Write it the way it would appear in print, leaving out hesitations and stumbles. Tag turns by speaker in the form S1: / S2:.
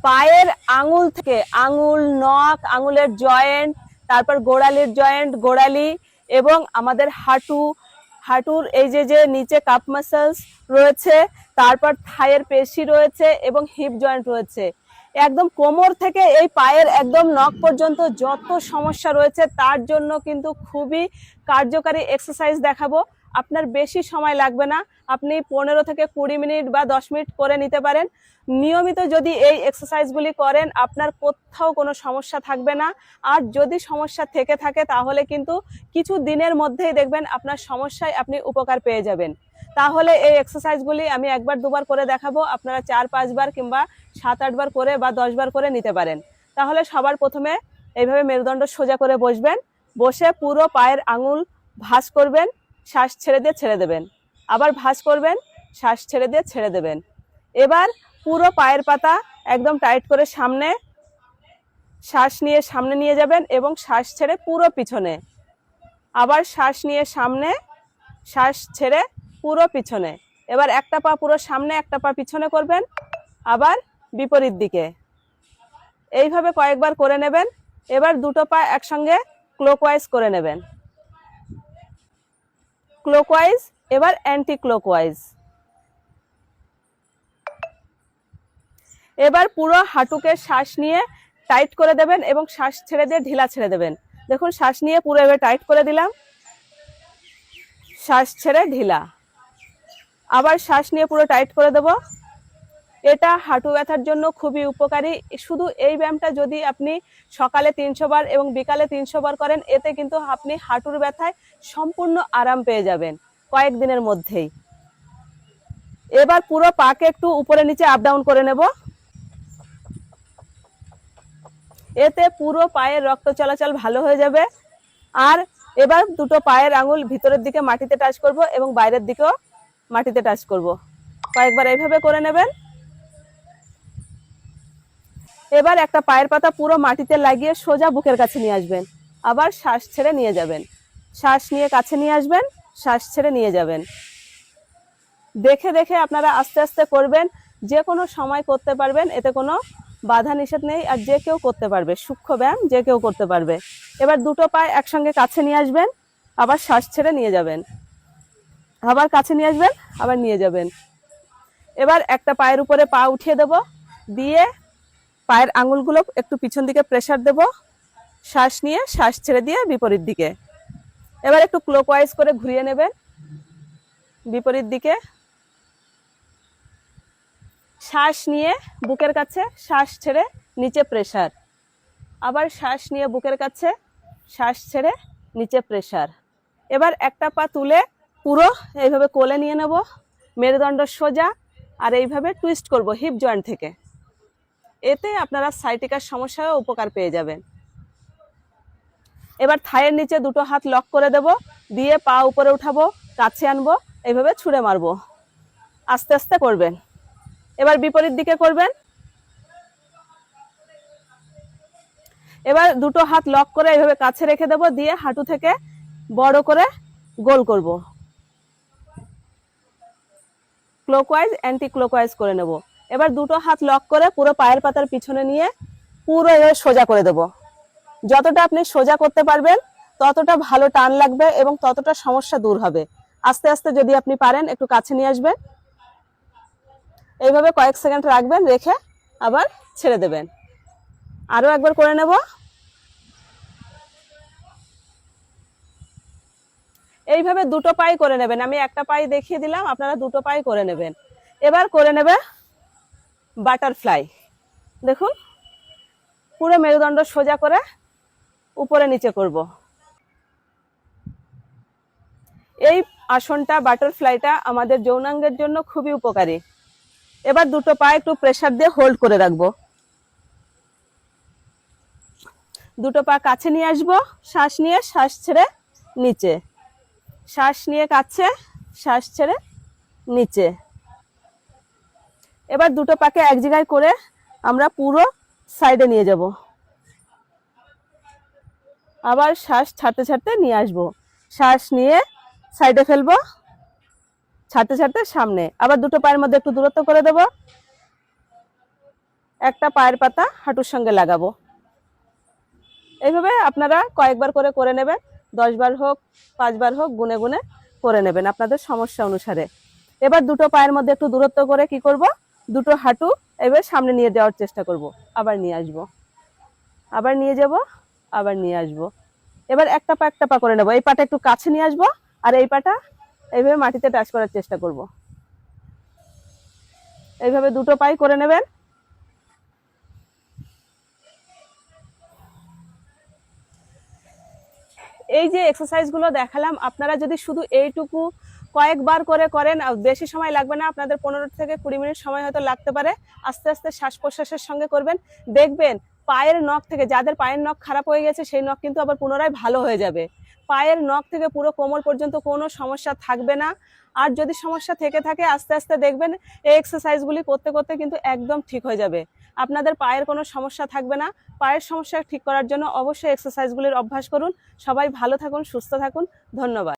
S1: পায়ের আঙুল থেকে আঙুল, নখ, আঙুলের জয়েন্ট, তারপর গোড়ালির জয়েন্ট, গোড়ালি এবং আমাদের হাঁটুর এই যে নিচে কাপ মাসলস রয়েছে, তারপর থাইয়ের পেশি রয়েছে এবং হিপ জয়েন্ট রয়েছে। একদম কোমর থেকে এই পায়ের একদম নখ পর্যন্ত যত সমস্যা রয়েছে তার জন্য কিন্তু খুবই কার্যকারী এক্সারসাইজ দেখাবো। আপনার বেশি সময় লাগবে না, আপনি 15 থেকে 20 মিনিট বা 10 মিনিট করে নিতে পারেন। নিয়মিত যদি এই এক্সারসাইজগুলি করেন আপনার কোথাও কোনো সমস্যা থাকবে না। আর যদি সমস্যা থেকে থাকে তাহলে কিন্তু কিছু দিনের মধ্যেই দেখবেন আপনার সমস্যায় আপনি উপকার পেয়ে যাবেন। তাহলে এই এক্সারসাইজগুলি আমি একবার দুবার করে দেখাবো, আপনারা 4-5 বার কিংবা 7-8 বার করে বা 10 বার করে নিতে পারেন। তাহলে সবার প্রথমে এইভাবে মেরুদণ্ড সোজা করে বসবেন, বসে পুরো পায়ের আঙুল ভাঁজ করবেন, শ্বাস ছেড়ে দিয়ে ছেড়ে দেবেন, আবার ভাঁজ করবেন, শ্বাস ছেড়ে দিয়ে ছেড়ে দেবেন। এবার পুরো পায়ের পাতা একদম টাইট করে সামনে, শ্বাস নিয়ে সামনে নিয়ে যাবেন এবং শ্বাস ছেড়ে পুরো পিছনে, আবার শ্বাস নিয়ে সামনে, শ্বাস ছেড়ে পুরো পিছনে। এবার একটা পা পুরো সামনে, একটা পা পিছনে করবেন, আবার বিপরীত দিকে। এইভাবে কয়েকবার করে নেবেন। এবার দুটো পা একসঙ্গে ক্লকওয়াইজ করে নেবেন, ক্লকওয়াইজ, এবার অ্যান্টি ক্লকওয়াইজ। এবার পুরো হাঁটুকে শ্বাস নিয়ে টাইট করে দেবেন এবং শ্বাস ছেড়ে দিয়ে ঢিলা ছেড়ে দেবেন। দেখুন, শ্বাস নিয়ে পুরো এবার টাইট করে দিলাম, শ্বাস ছেড়ে ঢিলা, আবার শ্বাস নিয়ে পুরো টাইট করে দেব। এটা হাঁটু ব্যথার জন্য খুবই উপকারী। শুধু এই ব্যায়ামটা যদি আপনি সকালে 300 বার এবং বিকালে 300 বার করেন, এতে কিন্তু আপনি হাঁটুর ব্যথায় সম্পূর্ণ আরাম পেয়ে যাবেন কয়েকদিনের মধ্যেই। এবার পুরো পাকে একটু উপরে নিচে আপ ডাউন করে নেব, এতে পুরো পায়ের রক্ত চলাচল ভালো হয়ে যাবে। আর এবার দুটো পায়ের আঙুল ভিতরের দিকে মাটিতে টাচ করব এবং বাইরের দিকেও মাটিতে টাচ করব। কয়েকবার এইভাবে করে নেবেন। এবার একটা পায়ের পাতা পুরো মাটিতে লাগিয়ে সোজা বুকের কাছে নিয়ে আসবেন, আবার শ্বাস ছেড়ে নিয়ে যাবেন, শ্বাস নিয়ে কাছে নিয়ে আসবেন, শ্বাস ছেড়ে নিয়ে যাবেন। দেখে দেখে আপনারা আস্তে আস্তে করবেন, যে কোনো সময় করতে পারবেন, এতে কোনো বাধা নিষেধ নেই, আর যে কেউ করতে পারবে, সূক্ষ্ম ব্যায়াম যে কেউ করতে পারবে। এবার দুটো পায়ে একসঙ্গে কাছে নিয়ে আসবেন, আবার শ্বাস ছেড়ে নিয়ে যাবেন, আবার কাছে নিয়ে আসবেন, আবার নিয়ে যাবেন। এবার একটা পায়ের উপরে পা উঠিয়ে দেব, দিয়ে পায়ের আঙুলগুলো একটু পিছন দিকে প্রেসার দেব, শ্বাস নিয়ে শ্বাস ছেড়ে দিয়ে বিপরীত দিকে। এবার একটু ক্লকওয়াইজ করে ঘুরিয়ে নেবেন বিপরীত দিকে। শ্বাস নিয়ে বুকের কাছে, শ্বাস ছেড়ে নিচে প্রেসার, আবার শ্বাস নিয়ে বুকের কাছে, শ্বাস ছেড়ে নিচে প্রেসার। এবার একটা পা তুলে পুরো এইভাবে কোলে নিয়ে নেব, মেরুদণ্ড সোজা, আর এইভাবে টুইস্ট করব হিপ জয়েন্ট থেকে। এতে আপনারা সাইটিকার সমস্যায় উপকার পেয়ে যাবেন। এবার থাইয়ের নিচে দুটো হাত লক করে দেব, দিয়ে পা উপরে উঠাবো, কাছে আনবো, এইভাবে ছুঁড়ে মারবো। আস্তে আস্তে করবেন। এবার বিপরীত দিকে করবেন। এবার দুটো হাত লক করে এইভাবে কাছে রেখে দেব, দিয়ে হাঁটু থেকে বড় করে গোল করব, ক্লকওয়াইজ অ্যান্টি ক্লকওয়াইজ করে নেব। এবার দুটো হাত লক করে পুরো পায়ের পাতার পিছনে নিয়ে পুরো এভাবে সোজা করে দেব। যতটা আপনি সোজা করতে পারবেন ততটা ভালো টান লাগবে এবং ততটা সমস্যা দূর হবে। আস্তে আস্তে যদি আপনি পারেন একটু কাছে নিয়ে আসবেন, এইভাবে কয়েক সেকেন্ড রাখবেন, রেখে আবার ছেড়ে দেবেন। আরো একবার করে নেব। এইভাবে দুটো পাই করে নেবেন, আমি একটা পাই দেখিয়ে দিলাম, আপনারা দুটো পাই করে নেবেন। এবার করে নেবে বাটারফ্লাই। দেখুন, পুরো মেরুদণ্ড সোজা করে উপরে নিচে করব। এই আসনটা, বাটারফ্লাইটা আমাদের যৌনাঙ্গের জন্য খুবই উপকারী। এবার দুটো পা একটু প্রেসার দিয়ে হোল্ড করে রাখবো, দুটো পা কাছে নিয়ে আসবো, শ্বাস নিয়ে শ্বাস ছেড়ে নিচে, শ্বাস নিয়ে কাছে, শ্বাস ছেড়ে নিচে। এবার দুটো পাকে এক জায়গায় করে আমরা পুরো সাইডে নিয়ে যাব, আবার শ্বাস ছাড়তে ছাড়তে নিয়ে আসবো, শ্বাস নিয়ে সাইডে ফেলবো, ছাড়তে ছাড়তে সামনে, আবার দুটো পায়ের মধ্যে একটু দূরত্ব করে দেব, একটা পায়ের পাতা হাঁটুর সঙ্গে লাগাবো। এইভাবে আপনারা কয়েকবার করে করে নেবেন, 10 বার হোক 5 বার হোক গুনে গুনে করে নেবেন আপনাদের সমস্যা অনুসারে। এবার দুটো পায়ের মধ্যে একটু দূরত্ব করে কি করব, দুটো হাঁটু এবার সামনে নিয়ে যাওয়ার চেষ্টা করব, আবার নিয়ে আসবো, আবার নিয়ে যাব, আবার নিয়ে আসবো। এবার একটা পা করে নেবো, এই পাটা একটু কাছে নিয়ে আসবো আর এই পাটা এইভাবে মাটিতে টাচ করার চেষ্টা করব। এইভাবে দুটো পাই করে নেবেন। এই যে এক্সারসাইজ গুলো দেখালাম, আপনারা যদি শুধু এইটুকু কয়েকবার করে করেন, বেশি সময় লাগবে না, আপনাদের 15 থেকে 20 মিনিট সময় হয়তো লাগতে পারে। আস্তে আস্তে শ্বাস প্রশ্বাসের সঙ্গে করবেন, দেখবেন পায়ের নখ থেকে, যাদের পায়ের নখ খারাপ হয়ে গেছে সেই নখ কিন্তু আবার পুনরায় ভালো হয়ে যাবে। পায়ের নখ থেকে পুরো কোমর পর্যন্ত কোনো সমস্যা থাকবে না। আর যদি সমস্যা থেকে থাকে আস্তে আস্তে দেখবেন এই এক্সারসাইজগুলি করতে করতে কিন্তু একদম ঠিক হয়ে যাবে, আপনাদের পায়ের কোনো সমস্যা থাকবে না। পায়ের সমস্যা ঠিক করার জন্য অবশ্যই এক্সারসাইজগুলির অভ্যাস করুন। সবাই ভালো থাকুন, সুস্থ থাকুন, ধন্যবাদ।